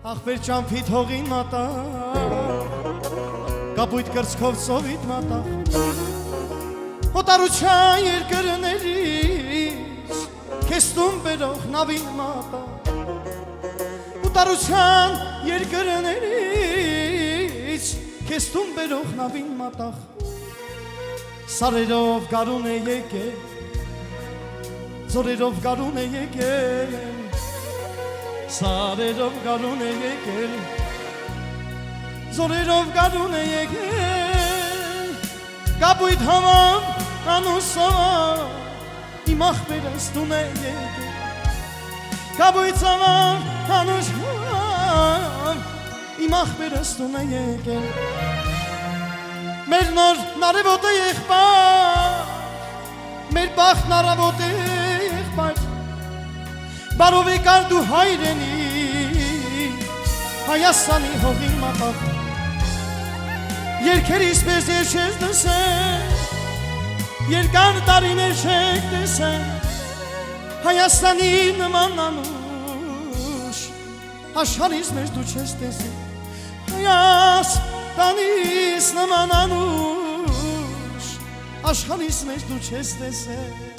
Ախպեր ճամփիդ հողին մատա Կապույտ կրծքով ծովիդ մատա Հոտարության երկրներից Քեզ տուն բերող նավին մատա Հոտարության երկրներից Քեզ տուն բերող նավին մատա Սարերով գարուն է եկել Ձորերով գարուն է եկել Սարերով գարուն է եկել Ձորերով գարուն է եկել Կապույտ համամ անուսով Իմ ախպերս տուն է եկել Կապույտ համամ անուսով Իմ ախպերս տուն է եկել Մեր նոր նարևոտ է եղբար Մեր բախտ նարևոտ է եղբար Բարով եկար դու հայրենի Հայաստանի հողին մատաղ Երկերիս պես ես չես դսել Երկար տարիներ չեք դսել Հայաստանի նման անուշ Աշխարհիս մեջ դու չես տեսել Հայաստանիս նման անուշ Աշխարհիս մեջ դու չես տեսել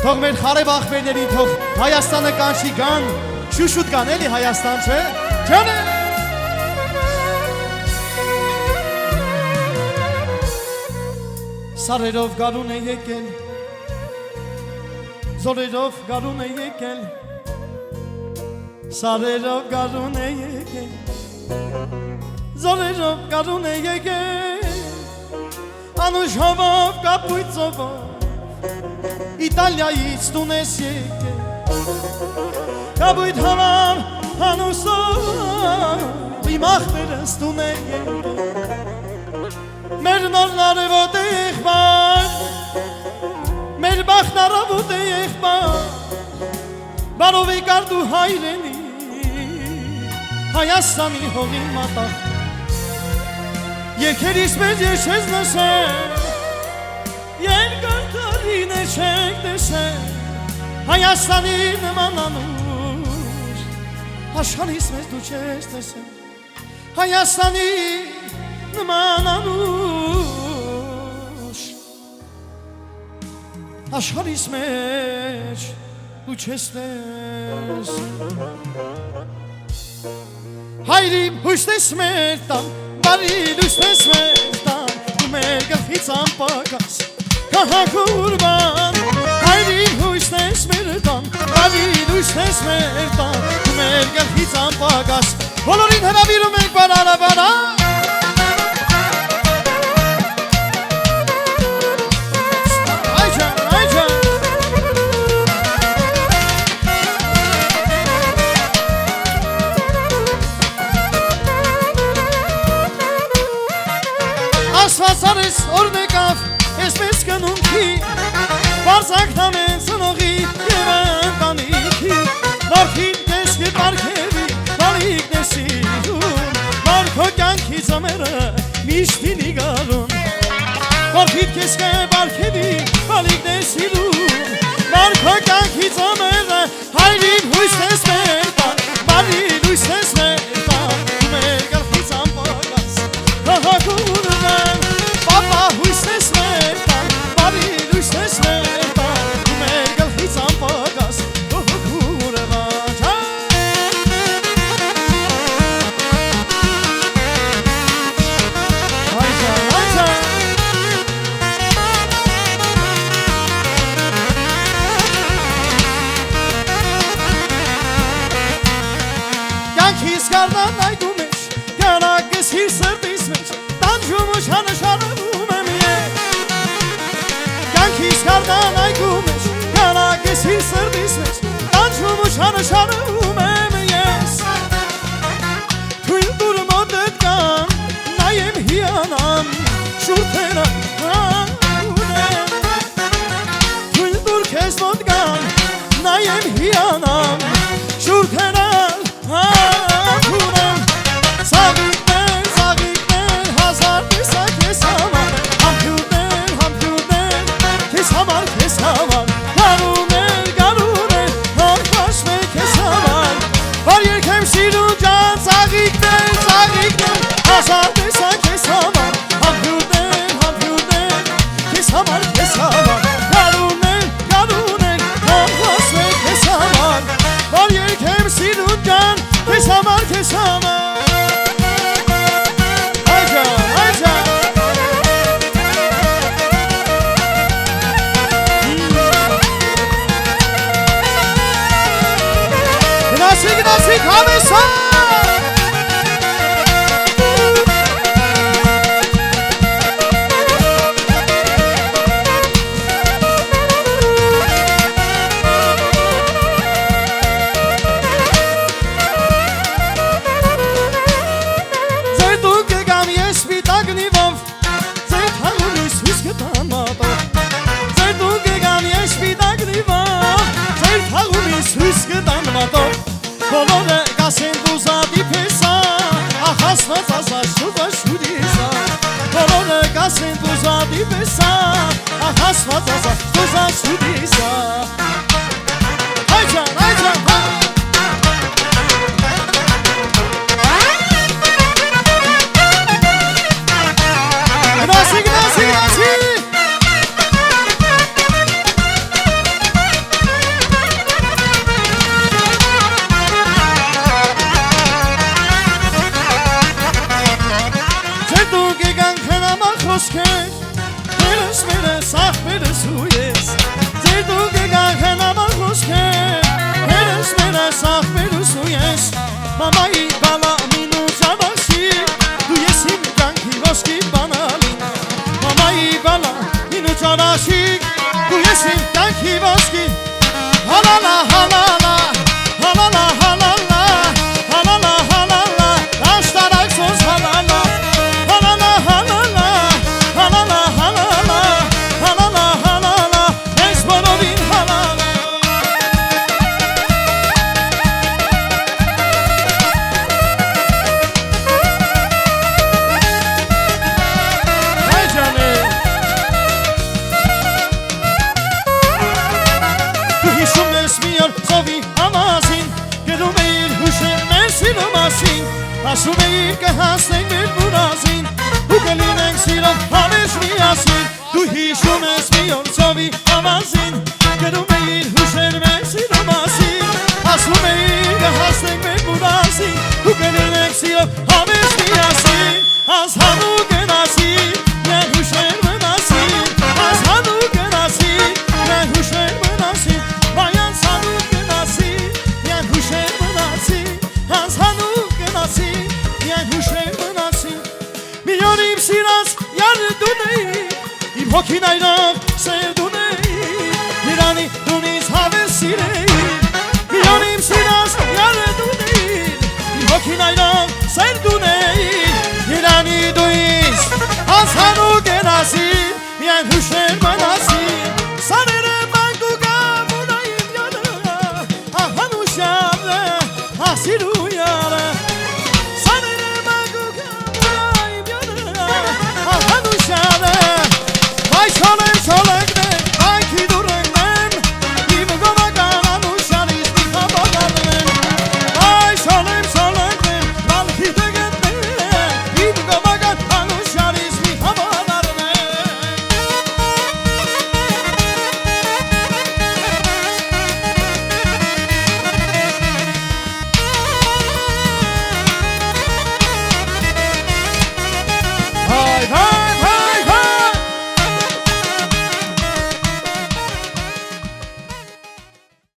Թող մեր խարև ախպերներին թող Հայաստանը կանչի գան Շուշուտ կան էլի Հայաստան չէ Ջան է Սարերով գարուն է եկել Ձորերով գարուն է եկել Սարերով գարուն է եկել Ձորերով գարուն է եկել Անուշ հովով կապույտ ծովով Իտալիայից տուն ես եկել Կապույտ համամ անուսով Իմ ախպերս տուն է եկել Մեր նոր նարևոտ է եղբար Մեր բախտ նարևոտ է եղբար Բարով եկար դու հայրենի Հայաստանի հողին մատաղ Երկերիս պես ես չես նսել Երկար տարիներ չեք տեսել Հայաստանի նման անուշ Աշխարհիս մեջ դու չես տեսել Հայաստանի նման անուշ Աշխարհիս մեջ դու չես տեսել Հայրիմ հույսնես մեր տան Բարի լույսնես մեր տան Դու մեր գլխից անպակաս Կահակուրբան Հայրիմ հույսնես մեր տան Բարի լույսնես մեր տան Դու մեր գլխից անպակաս Բոլորին հրավիրում ենք բարարաբարա Ասվածարես օրն եկավ ես մեզ կնունքի Վարզակնամ են ծնողի և ընտանիքի Վարքին կեսկի պարքևի բալիքն է սիրում Վարքո կյանքի ծամերը միշտին իգարուն Վարքին կեսկի պարքևի բալիքն է սիրում Վարքո կյանքի ծամերը հայրին հույսնես մեր տան Բարի լույսնես մեր տան Ու մեր գլխից անպակաս Հահակուրն Պապա հույսնես մեր տան Բարի լույսնես մեր տան Ու մեր գլխից անպակաս Հողոքուրը վաճա Հայջա, հայջա Կյանքիս գարնան այդու մեջ Կյանակս հիր սրտիս մեջ Տանջում ու չանշարվում եմ ես Կյանքիս գարնան այգու մեջ Կյանակս հիր սրտիս մեջ Տանջում ու չանշարվում եմ ես Թույլ դուր մոտդ կան Նայեմ հիանամ Շուրթերը հանունեմ Թույլ դուր քեզ մոտ կան Նայեմ հիանամ Շուրթերը հանունեմ Սաղիկներ, սաղիկներ Հազար տեսակ ես համար Համպյուրներ, համպյուրներ Քեզ համար, քեզ համար Գարուներ, գարուներ Համպաշներ քեզ կասեն դուզադի պեսա ահասված ազա դուզած հուդիսա Այջան, այջան, հա Գնասի, գնասի, գնասի Երս մերս ախպերս ու ես Ձեր դուք եկան հենամար խոսքեր Երս մերս ախպերս ու ես Մամայի բալա մինու ծավասի Դու ես իմ կյանքի ոսկի բանալին Մամայի բալա մինու ծավասի Դու ես իմ կյանքի ոսկի Հալալա, հալալա, հալալա, հալալա Հալալա, հալալա, աշտարակ սոս հալալա Հալալա, հալալա Հալալա, հալալա, հալալա, հալալա, ես բոլորին հալալա Հայ ջան է Դու հիշում ես մի օր ծովի ամազին Գերում էիր հուշեր մեր սիրո մասին Ասում էիր կհասնենք մեր բուրազին Ու կլինենք սիրով հավես միասին Դու հիշում ես մի օր ծովի ամազին Գերում էիր հուշեր մեր սիրո մասին Ասում էիր կհասնենք մեր բուրազին Ու կլինենք սիրով հավես միասին Ազհանու գնասին մեր հուշեր մնասին Ազհանու գնասին մեր հուշեր մնասին Վայան սանու գնասին մեր հուշեր մնասին Ազհանու գնասին մեր հուշեր մնասին Մի օր իմ սիրած յարդուն էի Իմ հոգին այրով սերդուն էի Իրանի դունից հավես սիրեի Մի օր իմ սիրած յարդուն էի Իմ հոգին այրով սերդուն էի Իրանի դունից անցանու գնասի Միայն հուշեր մնասի